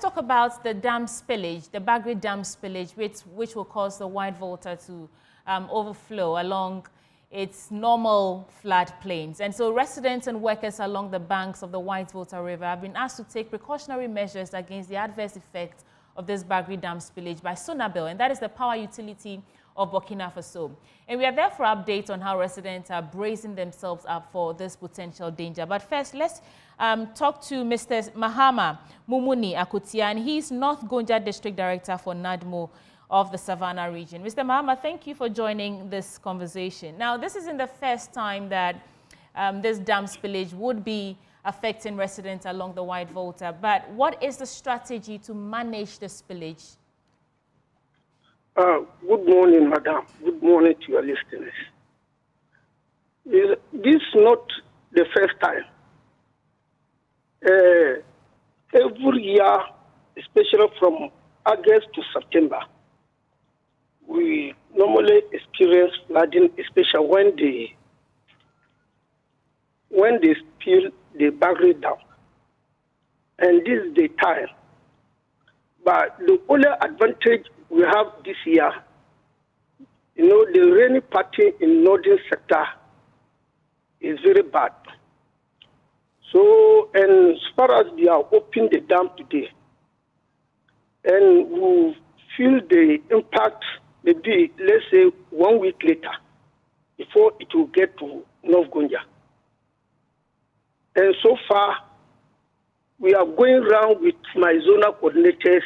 talk about the dam spillage, the Bagre Dam spillage, which will cause the white water to overflow along its normal floodplains. And so residents and workers along the banks of the White Water River have been asked to take precautionary measures against the adverse effects of this Bagre Dam spillage by Sonabel, and that is the power utility of Burkina Faso. And we are there for updates on how residents are bracing themselves up for this potential danger. But first, let's talk to Mr. Mahama Mumuni Akutia, and he's North Gonja District Director for NADMO of the Savannah region. Mr. Mahama, thank you for joining this conversation. Now, this isn't the first time that this dam spillage would be affecting residents along the White Volta, but what is the strategy to manage the spillage? Good morning, madam. Good morning to your listeners. This is not the first time. Every year, especially from August to September, we normally experience flooding, especially when they spill the Bagre Dam. And this is the time. But the only advantage we have this year, the rainy pattern in northern sector is very bad. So, and as far as they are opening the dam today, and we feel the impact maybe, let's say, 1 week later, before it will get to North Gonja. And so far, we are going around with my zonal coordinators,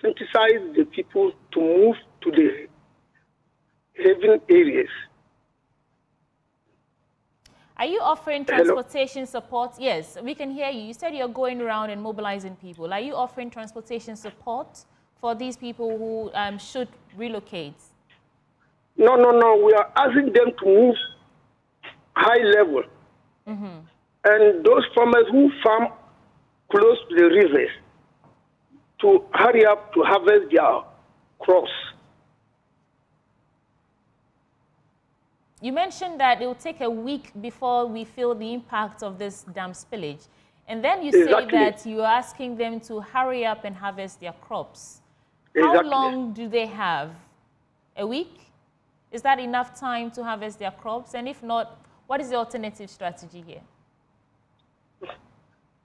sensitize the people to move to the haven areas. Are you offering transportation support? Yes, we can hear you. You said you're going around and mobilizing people. Are you offering transportation support for these people who should relocate? No. We are asking them to move high level. Mm-hmm. And those farmers who farm close to the rivers to hurry up to harvest their crops. You mentioned that it will take a week before we feel the impact of this dam spillage. And then you say that you're asking them to hurry up and harvest their crops. How long do they have? A week? Is that enough time to harvest their crops? And if not, what is the alternative strategy here?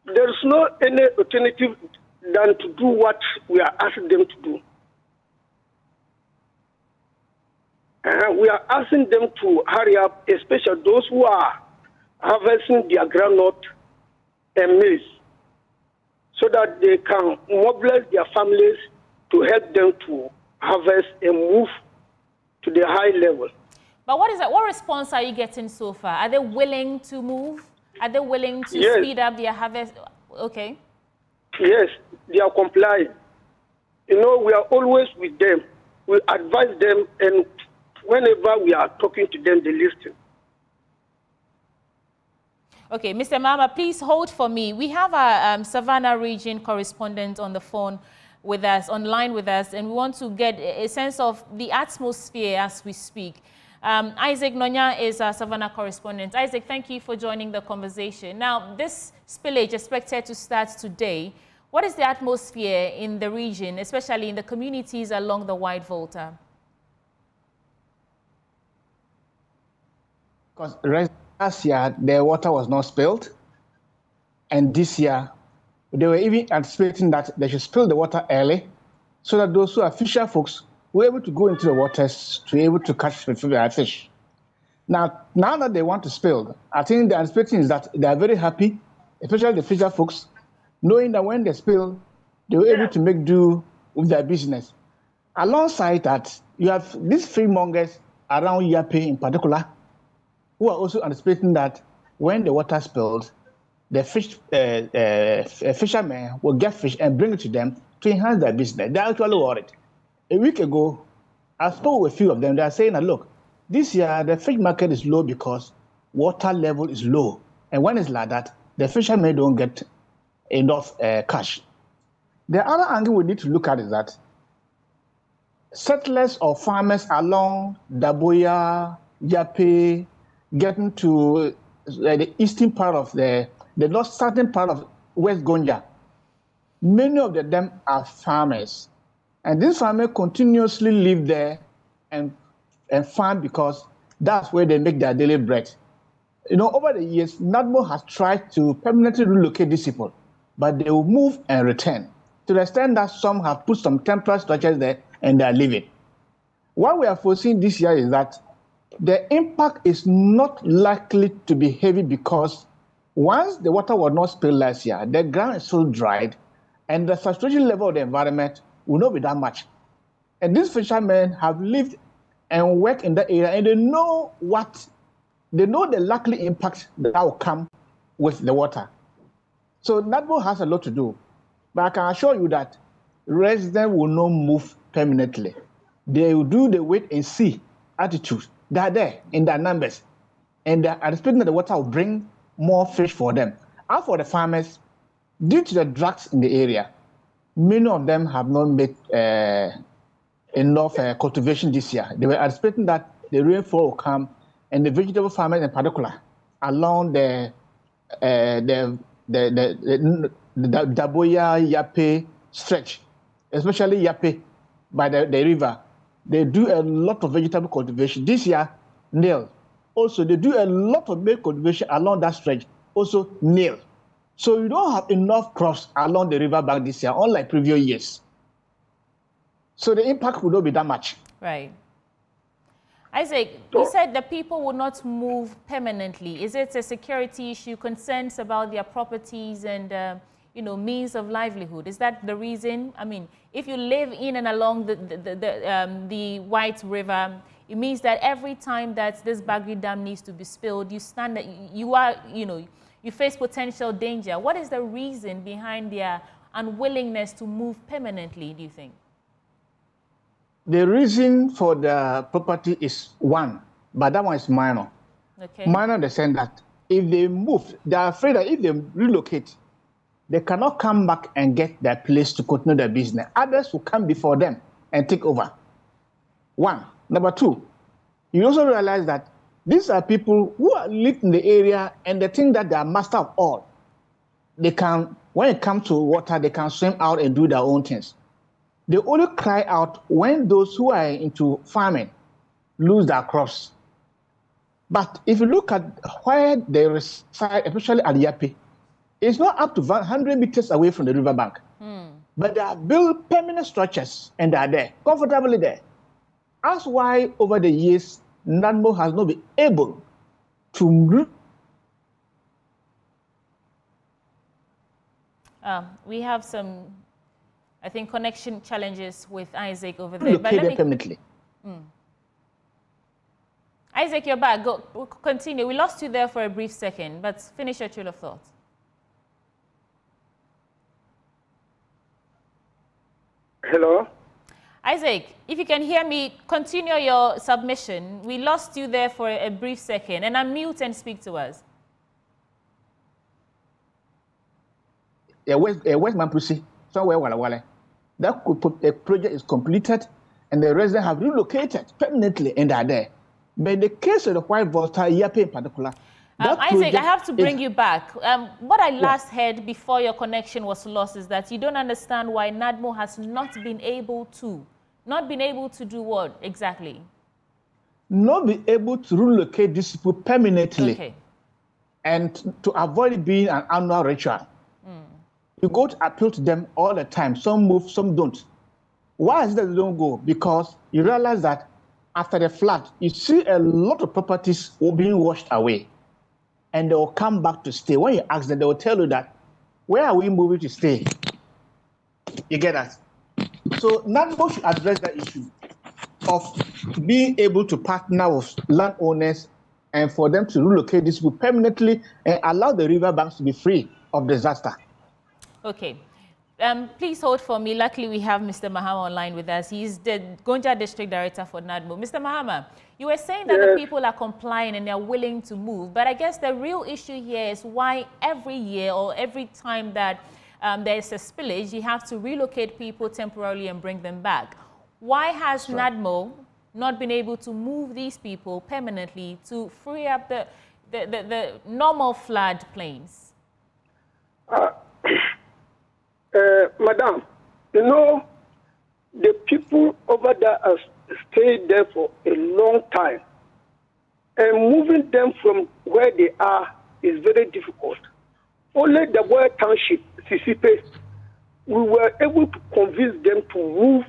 There's no any alternative than to do what we are asking them to do. We are asking them to hurry up, especially those who are harvesting their groundnut and maize, so that they can mobilize their families to help them to harvest and move to the high level. But what response are you getting so far? Are they willing to move? Are they willing to speed up their harvest? Okay. Yes, they are complying. We are always with them. We advise them, and whenever we are talking to them, they listen. Okay, Mr. Mama, please hold for me. We have a Savannah region correspondent on the phone with us, online with us, and we want to get a sense of the atmosphere as we speak. Isaac Nonya is our Savannah correspondent. Isaac, thank you for joining the conversation. Now, this spillage expected to start today. What is the atmosphere in the region, especially in the communities along the White Volta? Because last year, the water was not spilled. And this year, they were even anticipating that they should spill the water early so that those who are fisher folks were able to go into the waters to be able to catch fish. Now that they want to spill, I think the anticipating is that they are very happy, especially the fisher folks, knowing that when they spill, they were able to make do with their business. Alongside that, you have these fishmongers around Yape in particular, who are also anticipating that when the water spills, the fishermen will get fish and bring it to them to enhance their business. They're actually worried. A week ago, I spoke with a few of them. They are saying that, look, this year the fish market is low because water level is low. And when it's like that, the fishermen don't get enough cash. The other angle we need to look at is that settlers or farmers along Daboya, Yape, getting to the eastern part of the north southern part of West Gonja, many of them are farmers. And these farmers continuously live there and farm because that's where they make their daily bread. You know, over the years, NADMO has tried to permanently relocate these people, but they will move and return to the extent that some have put some temporary structures there and they are living. What we are foreseeing this year is that the impact is not likely to be heavy because once the water was not spilled last year, the ground is still dried and the saturation level of the environment will not be that much. And these fishermen have lived and worked in that area and they know the likely impact that will come with the water. So NADMO has a lot to do, but I can assure you that residents will not move permanently. They will do the wait and see attitude. They are there in their numbers, and they are expecting that the water will bring more fish for them. And for the farmers, due to the droughts in the area, many of them have not made enough cultivation this year. They were expecting that the rainfall will come, and the vegetable farmers in particular along the Daboya Yape stretch, especially Yape by the river, they do a lot of vegetable cultivation. This year, nil. Also, they do a lot of maize cultivation along that stretch, also nil. So you don't have enough crops along the river bank this year, unlike previous years. So the impact will not be that much. Right. Isaac, you said the people will not move permanently. Is it a security issue, concerns about their properties and means of livelihood? Is that the reason? I mean, if you live in and along the White River, it means that every time that this Bagre Dam needs to be spilled, you face potential danger. What is the reason behind their unwillingness to move permanently, do you think? The reason for the property is one, but that one is minor. Okay. Minor in the sense that if they move, they are afraid that if they relocate, they cannot come back and get their place to continue their business. Others will come before them and take over. One. Number two, you also realize that these are people who live in the area and they think that they are master of all. They can, when it comes to water, they can swim out and do their own things. They only cry out when those who are into farming lose their crops. But if you look at where they reside, especially at Yape, it's not up to 100 meters away from the riverbank. But they have built permanent structures and they are there, comfortably there. That's why over the years, NADMO has not been able to... We have some, I think, connection challenges with Isaac over there. But let me... permanently. Isaac, you're back. Go, continue. We lost you there for a brief second, but finish your trail of thought. Hello? Isaac, if you can hear me, continue your submission. We lost you there for a brief second, and unmute and speak to us. Yeah, West Mampusi, somewhere Wala. That project is completed, and the residents have relocated permanently and are there. But in the case of the White Volta, Yape in particular, Isaac, I have to bring you back. What I last heard before your connection was lost is that you don't understand why NADMO has not been able to do what exactly? Not be able to relocate these people permanently. Okay. And to avoid it being an annual ritual. You go to appeal to them all the time. Some move, some don't. Why is it that they don't go? Because you realize that after the flood, you see a lot of properties being washed away. And they will come back to stay. When you ask them, they will tell you that, where are we moving to stay? You get that? So NADMO should address that issue of being able to partner with landowners and for them to relocate these people permanently and allow the riverbanks to be free of disaster. Okay. Please hold for me. Luckily, we have Mr. Mahama online with us. He's the Gonja District Director for NADMO. Mr. Mahama, you were saying that the people are complying and they're willing to move. But I guess the real issue here is why every year or every time that there's a spillage, you have to relocate people temporarily and bring them back. Why has NADMO not been able to move these people permanently to free up the normal flood plains? Madam, you know, the people over there have stayed there for a long time. And moving them from where they are is very difficult. Only the Boy Township, Sisipe, we were able to convince them to move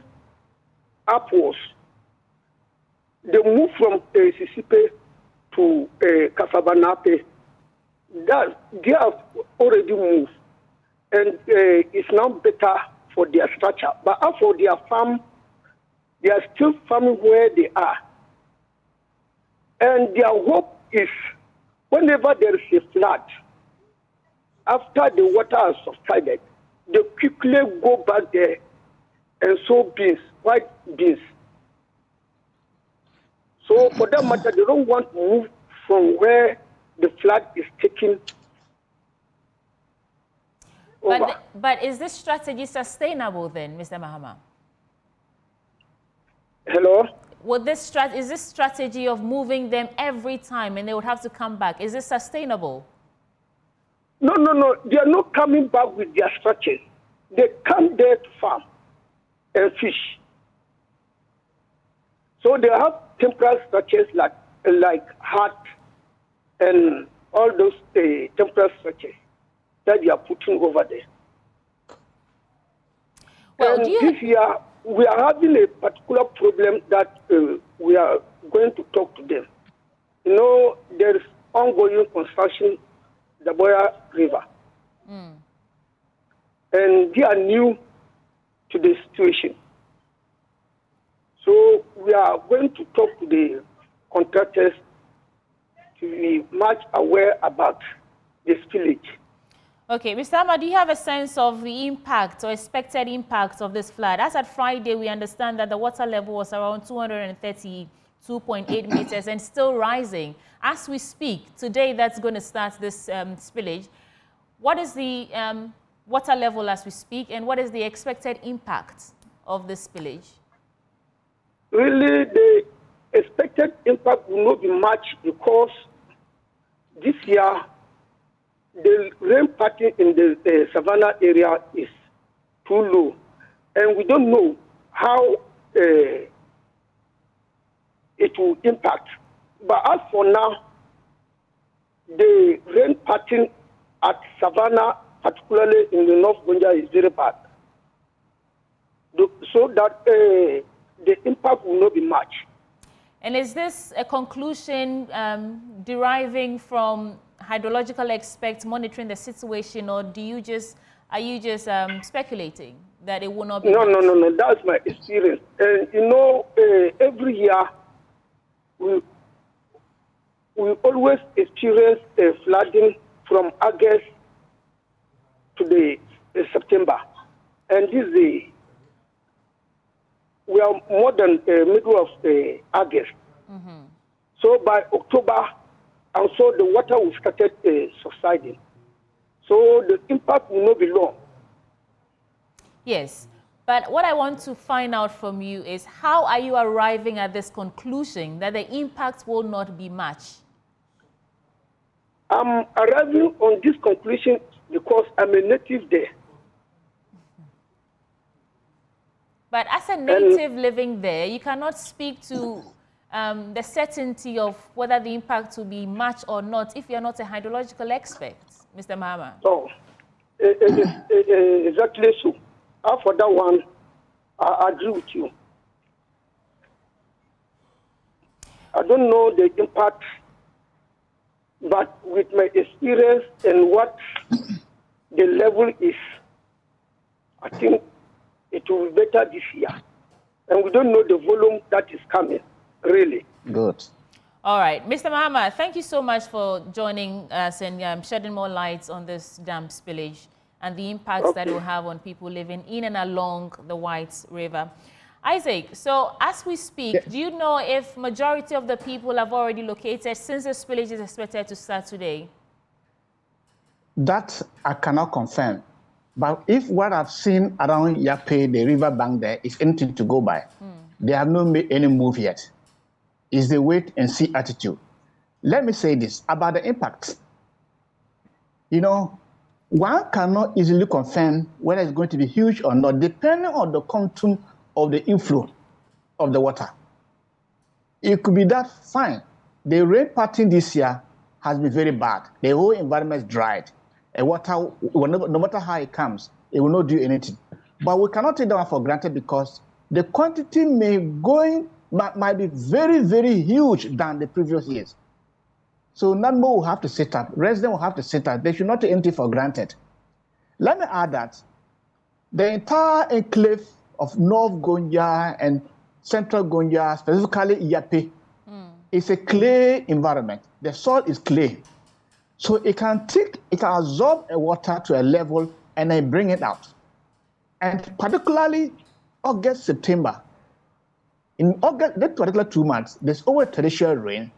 upwards. They moved from Sisipe to Kasabanape. That they have already moved, and it's now better for their structure. But as for their farm, they are still farming where they are. And their hope is whenever there is a flood, after the water has subsided, they quickly go back there and sow beans, white beans. So for that matter, they don't want to move from where the flood is taking over. But is this strategy sustainable then, Mr. Mahama? Hello? Is this strategy of moving them every time and they would have to come back, is this sustainable? No. They are not coming back with their structures. They come there to farm and fish. So they have temporary structures like hut and all those temporary structures that they are putting over there. Well, and this year, we are having a particular problem that we are going to talk to them. You know, there is ongoing construction, the Boya River. And they are new to the situation. So we are going to talk to the contractors to be much aware about the spillage. Okay, Mr. Ahmad, do you have a sense of the impact or expected impact of this flood? As at Friday, we understand that the water level was around 232.8 meters and still rising. As we speak, today that's going to start this spillage. What is the water level as we speak, and what is the expected impact of this spillage? Really, the expected impact will not be much because this year, the rain pattern in the Savannah area is too low, and we don't know how it will impact. But as for now, the rain pattern at Savannah, particularly in the North Gonja, is very bad. So that the impact will not be much. And is this a conclusion deriving from hydrological experts monitoring the situation, or are you just speculating that it will not be? No. That's my experience. And you know, every year we always experience flooding from August to the September, and we are more than middle of August. So by October, and so the water will start subsiding. So the impact will not be long. Yes, but what I want to find out from you is how are you arriving at this conclusion that the impact will not be much? I'm arriving on this conclusion because I'm a native there. But as a native living there, you cannot speak to the certainty of whether the impact will be much or not if you're not a hydrological expert, Mr. Mahama. Oh, exactly so. For that one, I agree with you. I don't know the impact, but with my experience and what the level is, I think it will be better this year. And we don't know the volume that is coming, really. Good. All right. Mr. Mahama, thank you so much for joining us and shedding more light on this dam spillage and the impacts that it will have on people living in and along the White River. Isaac, so as we speak, do you know if majority of the people have already located since the spillage is expected to start today? That I cannot confirm. But if what I've seen around Yape, the river bank there, is anything to go by, they have not made any move yet. It's the wait and see attitude. Let me say this about the impact. You know, one cannot easily confirm whether it's going to be huge or not, depending on the contour of the inflow of the water. It could be that fine. The rain pattern this year has been very bad. The whole environment is dried. And water, no matter how it comes, it will not do anything. But we cannot take that one for granted because the quantity might be very, very huge than the previous years. So NADMO will have to sit up. Residents will have to sit up. They should not take anything for granted. Let me add that the entire enclave of North Gonja and Central Gonja, specifically Yape, is a clay environment. The soil is clay. So it can absorb a water to a level and then bring it out. And particularly August, September. In August, that particular 2 months, there's over torrential rain,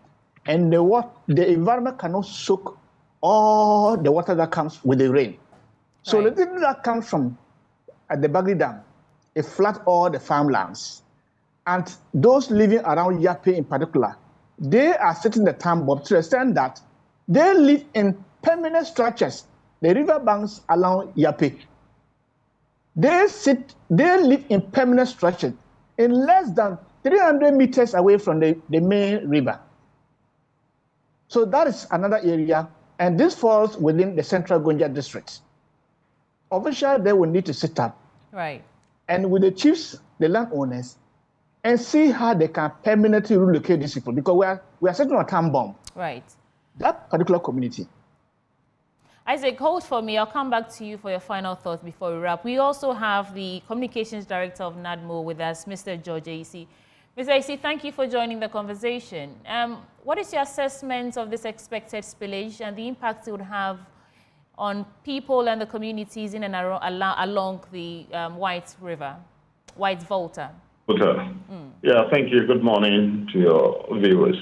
and the environment cannot soak all the water that comes with the rain. So the thing that comes from the Bagre Dam, it floods all the farmlands. And those living around Yape in particular, they are sitting the time bomb to the extent that they live in permanent structures, the river banks along Yape. They live in permanent structures in less than 300 meters away from the main river. So that is another area, and this falls within the Central Gonja district. Officials there will need to sit up, and with the chiefs, the landowners, and see how they can permanently relocate these people, because we are sitting on a time bomb. That particular community. Isaac, hold for me. I'll come back to you for your final thoughts before we wrap. We also have the Communications Director of NADMO with us, Mr. George Isi. Mr. Isi, thank you for joining the conversation. What is your assessment of this expected spillage and the impact it would have on people and the communities in and along the White River, White Volta? Yeah, thank you. Good morning to your viewers.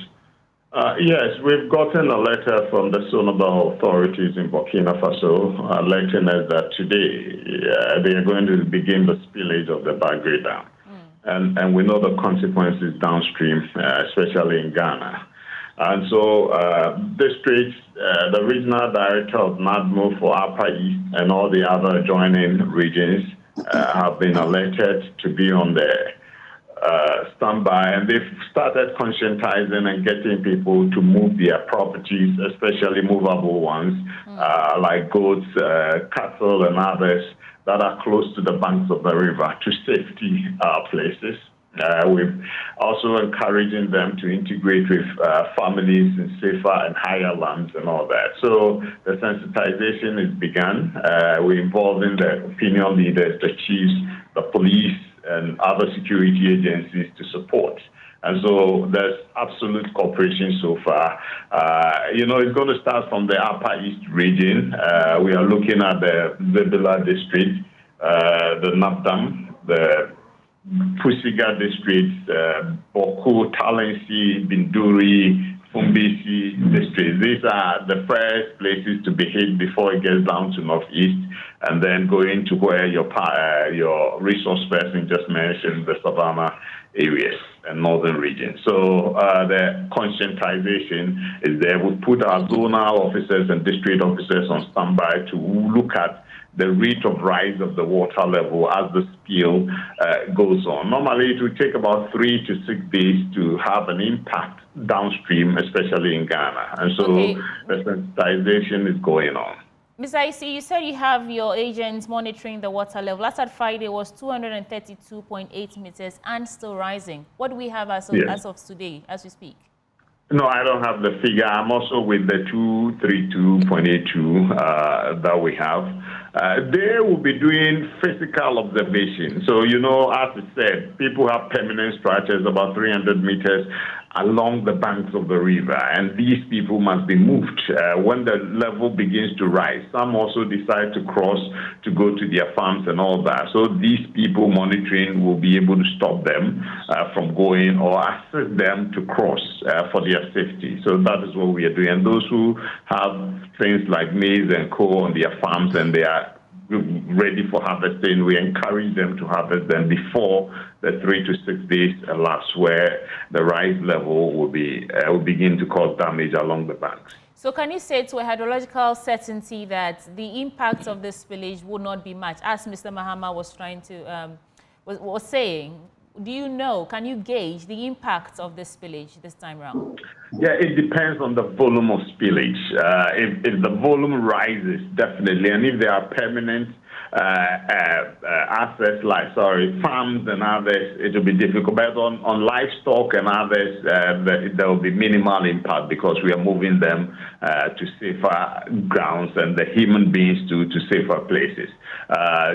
Yes, we've gotten a letter from the Sonobel authorities in Burkina Faso letting us that today they are going to begin the spillage of the Bagre Dam. And we know the consequences downstream, especially in Ghana. And so the regional director of NADMO for Upper East and all the other adjoining regions have been alerted to be on the standby, and they've started conscientizing and getting people to move their properties, especially movable ones, like goats, cattle, and others that are close to the banks of the river to safety places. We're also encouraging them to integrate with families in safer and higher lands and all that. So the sensitization is begun. We're involving the opinion leaders, the chiefs, the police, and other security agencies to support. And so there's absolute cooperation so far. It's going to start from the Upper East region. We are looking at the Zebula district, the Napdam, the Pusiga district, Boko, Talensi, Binduri, Fumbisi districts. These are the first places to be hit before it gets down to Northeast, and then going to where your resource person just mentioned, the Savannah areas and northern region. So the conscientization is there. We put our zonal officers and district officers on standby to look at the rate of rise of the water level as the spill goes on. Normally, it would take about 3 to 6 days to have an impact downstream, especially in Ghana. And so the sensitization is going on. Mr. Isi, you said you have your agents monitoring the water level. Last at Friday was 232.8 meters and still rising. What do we have as of today, as we speak? No, I don't have the figure. I'm also with the 232.82 that we have. They will be doing physical observation. So, as I said, people have permanent structures about 300 meters along the banks of the river, and these people must be moved when the level begins to rise. Some also decide to cross to go to their farms and all that. So these people monitoring will be able to stop them from going or assist them to cross for their safety. So that is what we are doing. And those who have things like maize and co on their farms and they are ready for harvesting, we encourage them to harvest them before the 3 to 6 days elapse, where the rise level will begin to cause damage along the banks. So can you say to a hydrological certainty that the impact of this spillage will not be much, as Mr. Mahama was trying to, was saying? Do you know, can you gauge the impact of this spillage this time around? Yeah, it depends on the volume of spillage. If the volume rises, definitely, and if there are permanent assets like, farms and others, it will be difficult. But on livestock and others, there will be minimal impact because we are moving them to safer grounds and the human beings to safer places.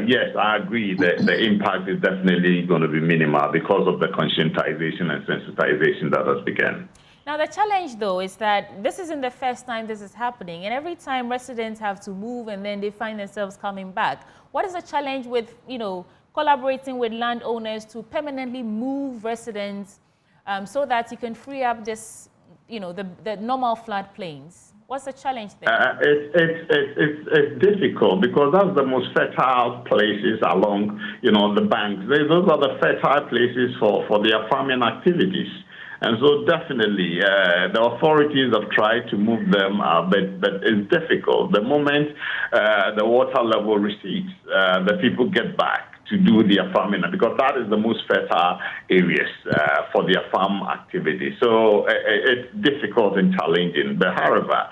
Yes, I agree that the impact is definitely going to be minimal because of the conscientization and sensitization that has begun. Now, the challenge, though, is that this isn't the first time this is happening. And every time residents have to move and then they find themselves coming back. What is the challenge with, collaborating with landowners to permanently move residents so that you can free up this, the normal floodplains? What's the challenge there? It's difficult because that's the most fertile places along, the banks. Those are the fertile places for their farming activities. And so definitely the authorities have tried to move them, but it's difficult. The moment the water level recedes, the people get back to do their farming because that is the most fertile areas for their farm activity. So it's difficult and challenging. But however,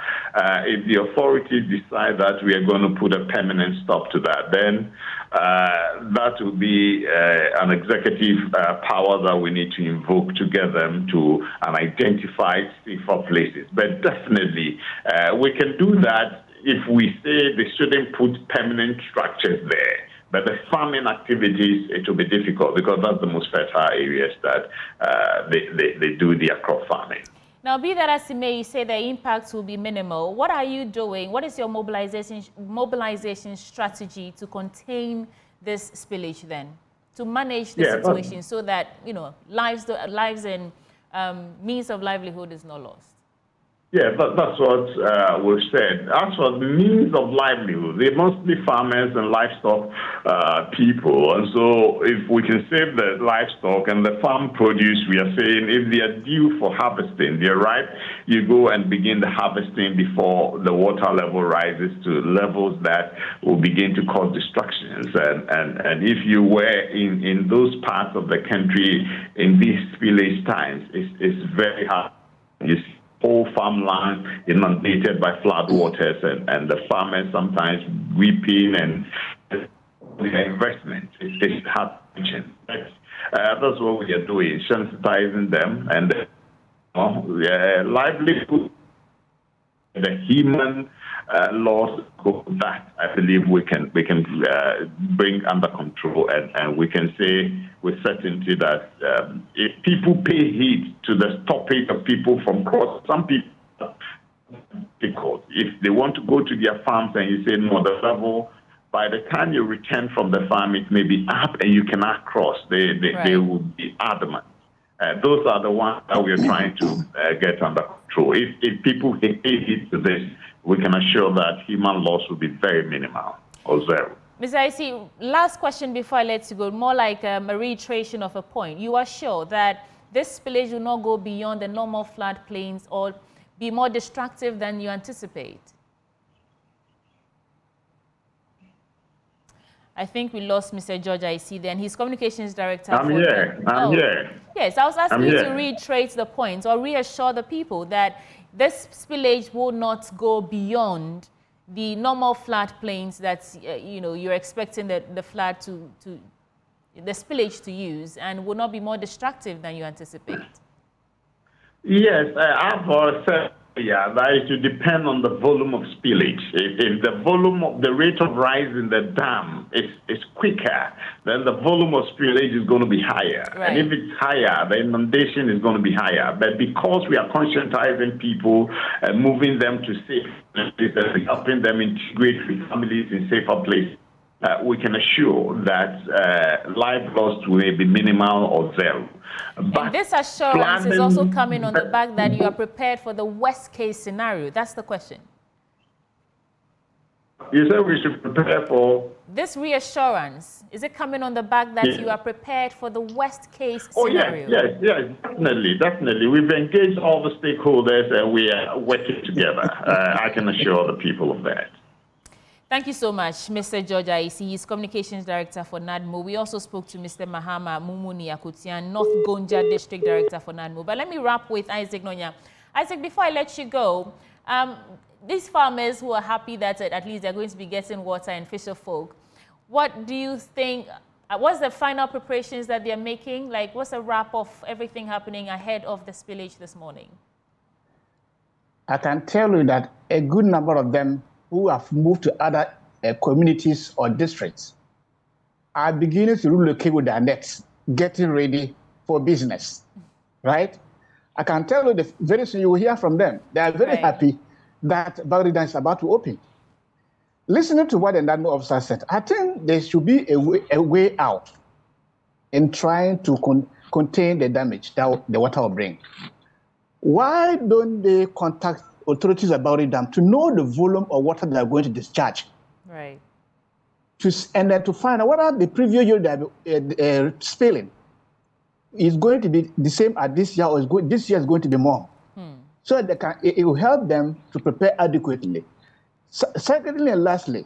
if the authorities decide that we are going to put a permanent stop to that, then that will be an executive power that we need to invoke to get them to an identified safer places. But definitely, we can do that if we say they shouldn't put permanent structures there. But the farming activities, it will be difficult because that's the most fertile areas that they do their crop farming. Now, be that as it may, you say the impacts will be minimal. What are you doing? What is your mobilization strategy to contain this spillage then? To manage the situation so that, lives and means of livelihood is not lost? Yeah, that's what we've said. As for the means of livelihood, they must be farmers and livestock people. And so if we can save the livestock and the farm produce, we are saying if they are due for harvesting, they're ripe, you go and begin the harvesting before the water level rises to levels that will begin to cause destructions. And if you were in those parts of the country in these spillage times, it's very hard. You see, whole farmland inundated by flood waters, and the farmers sometimes weeping and the investment is hard to mention. That's what we are doing, sensitizing them and livelihood, the human laws that I believe we can bring under control, and we can say with certainty that if people pay heed to the stoppage of people from cross, some people, if they want to go to their farms and you say no, the level, by the time you return from the farm, it may be up and you cannot cross. They will be adamant. Those are the ones that we are trying to get under control. If people pay heed to this, we can assure that human loss will be very minimal or zero. Mr. I.C., last question before I let you go, more like a reiteration of a point. You are sure that this spillage will not go beyond the normal floodplains or be more destructive than you anticipate? I think we lost Mr. George I.C. then. He's communications director. I'm here. Yes, I was asking you to reiterate the point or reassure the people that this spillage will not go beyond the normal floodplains that you're expecting the spillage to use, and will not be more destructive than you anticipate. Yes, I've said that it will depend on the volume of spillage. If the volume of the rate of rise in the dam is quicker, then the volume of spillage is going to be higher. Right. And if it's higher, the inundation is going to be higher. But because we are conscientizing people and moving them to safe places and helping them integrate with families in safer places, we can assure that life loss will be minimal or zero. But and this assurance is also coming on the back that you are prepared for the worst case scenario. That's the question. You said we should prepare for this reassurance, is it coming on the back that you are prepared for the worst case scenario? Yes, definitely. We've engaged all the stakeholders and we are working together. I can assure the people of that. Thank you so much, Mr. George Aisi. He's Communications Director for NADMO. We also spoke to Mr. Mahama Mumuni Akutian, North Gonja District Director for NADMO. But let me wrap with Isaac Nonya. Isaac, before I let you go, these farmers who are happy that at least they're going to be getting water and fisher folk, what do you think, what's the final preparations that they're making? Like, what's a wrap of everything happening ahead of the spillage this morning? I can tell you that a good number of them who have moved to other communities or districts are beginning to relocate with their nets, getting ready for business, right? I can tell you that very soon you will hear from them. They are very happy that Bagre Dam is about to open. Listening to what the NADMO officer said, I think there should be a way out in trying to contain the damage that the water will bring. Why don't they contact authorities about Bagre Dam to know the volume of water they are going to discharge? Right. And then to find out whether the previous year they are spilling is going to be the same as this year, or this year is going to be more. So that it will help them to prepare adequately. Secondly and lastly,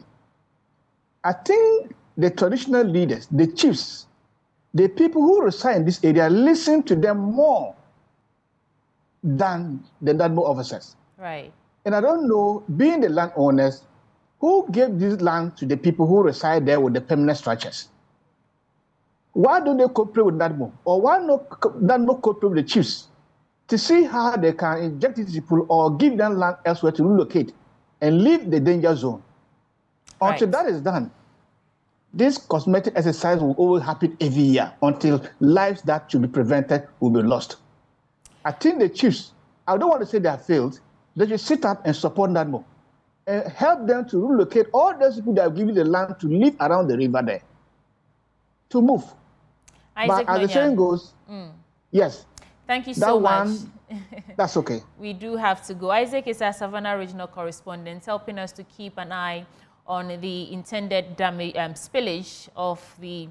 I think the traditional leaders, the chiefs, the people who reside in this area, listen to them more than the NADMO officers. Right. And I don't know, being the landowners, who gave this land to the people who reside there with the permanent structures? Why don't they cooperate with NADMO? Or why not NADMO cooperate with the chiefs to see how they can inject these people or give them land elsewhere to relocate and leave the danger zone? Until that is done, this cosmetic exercise will always happen every year until lives that should be prevented will be lost. I think the chiefs, I don't want to say they have failed, they should sit up and support NADMO and help them to relocate all those people that have given the land to live around the river there, to move. Isaac but as the saying goes, yes. Thank you so much. That's okay. We do have to go. Isaac is our Savannah regional correspondent, helping us to keep an eye on the intended spillage of the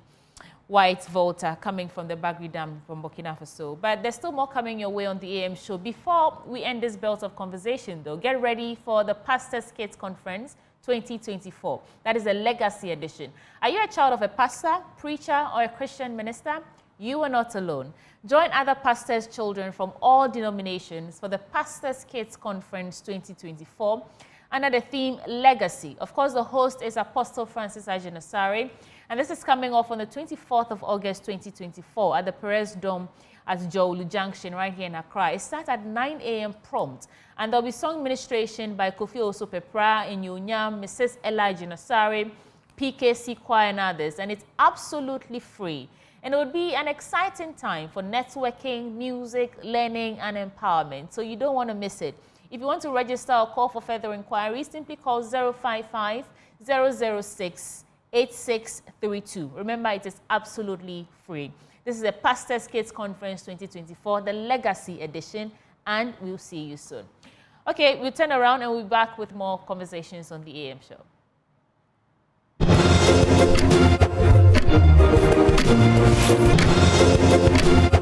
white volta coming from the Bagre Dam from Burkina Faso. But there's still more coming your way on the AM show. Before we end this belt of conversation, though, get ready for the Pastors Kids Conference 2024. That is a legacy edition. Are you a child of a pastor, preacher, or a Christian minister? You are not alone. Join other pastors' children from all denominations for the Pastors Kids Conference 2024 under the theme Legacy. Of course, the host is Apostle Francis Ajenasare, and this is coming off on the 24th of August 2024 at the Bagre Dam at Jowlu Junction right here in Accra. It starts at 9 a.m. prompt, and there'll be song ministration by Kofi Osopepra, Inyonyam, Mrs. Ella Ajenasare, PKC Choir, and others, and it's absolutely free. And it would be an exciting time for networking, music, learning, and empowerment. So you don't want to miss it. If you want to register or call for further inquiries, simply call 055-006-8632. Remember, it is absolutely free. This is the Pastors Kids Conference 2024, the Legacy Edition, and we'll see you soon. Okay, we'll turn around and we'll be back with more conversations on the AM show. Thank you.